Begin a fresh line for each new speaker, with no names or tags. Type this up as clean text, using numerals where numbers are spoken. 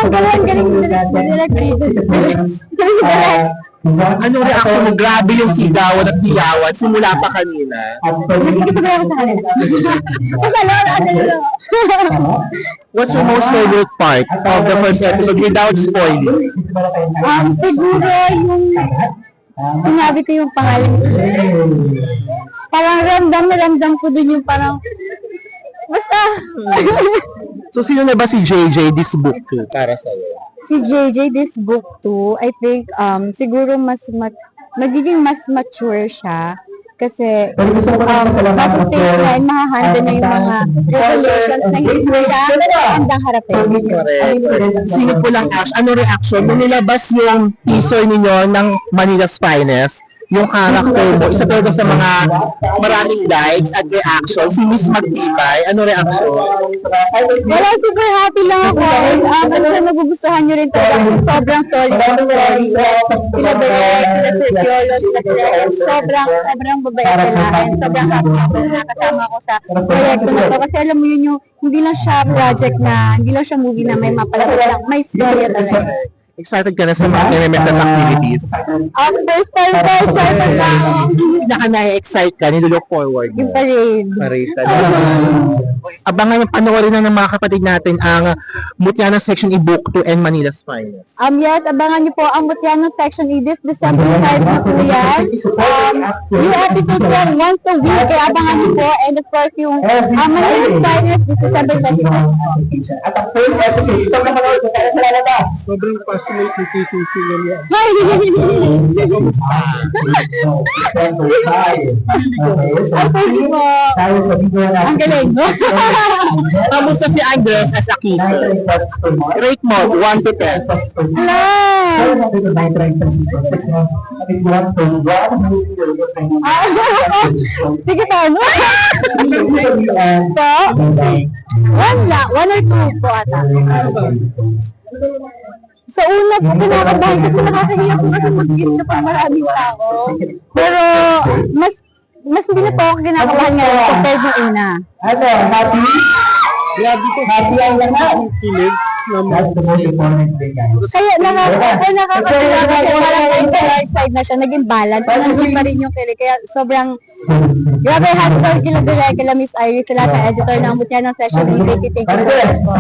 galing
Ano reaction mo? Grabe yung sigawan at hiyawan simula pa kanina. What's your most favorite part of the first episode without spoiling?
Siguro yung sinabi ko yung pangalan ko. Parang ramdam na ramdam ko dun yung parang basta.
So sino na ba si JJ this book to para sa'yo?
Si JJ this book 2, I think siguro magiging mas mature siya kasi matutake niya and mahahandle niya yung mga revelations na hindi siya handang harapin.
Correct. Sino po lang ano reaction nung nilabas yung teaser ninyo ng Manila's Finest? Yung character mo, isa talaga sa mga maraming likes at reactions, si Miss Magtibay, ano reaction?
Wala, super happy lang ako. And ano na magugustuhan nyo rin talaga. Sobrang solid ang story. Sila Berek, sila Sergiolo, sila Sergiolo. Sobrang babait sila. And sobrang happy ako na nakasama ko sa proyekto na to. Kasi alam mo yun yung, hindi lang siya project na, hindi lang siya movie na may mapalabas lang. May storya talaga.
Excited ka na sa mga MMFF activities?
First time na
Naka na-excite ka, nilook forward mo.
yung parade.
Parade talaga. Abangan yung panoorin na ng mga kapatid natin ang Mutya ng Section E Book 2 and Manila's Finest.
Yes, abangan niyo po ang Mutya ng Section E this December 5 na po yan. New episode po once a week, kaya abangan niyo po. And of course, yung Manila's Finest this December 26 po.
At ang first episode, ito na manood na tayo sa lalabas.
Sobrang passionate yung kissing niya.
Hi! Thank you po. Ang galing.
Kamusta si Andres as a kisser? Rate mo, 1 to 10.
Hello! Sige po. Po? One or two po ata. Sa una po kinakabahan kasi nakakahiya po kasi mag-gift na pag maraming tao. Pero mas hindi na po ako kinakabahan ngayon compared ng una.
Ano, happy? Happy ang lahat. Kilig. That's the most important thing, guys.
Kaya nakakatawa kasi parang kahit sa right side na siya, naging balance. Nandun pa rin yung kilig. Kaya sobrang grabe hashtag kila Direk, kila Miss Iris, sila sa editor ng Mutya ng Session. Thank you so much po.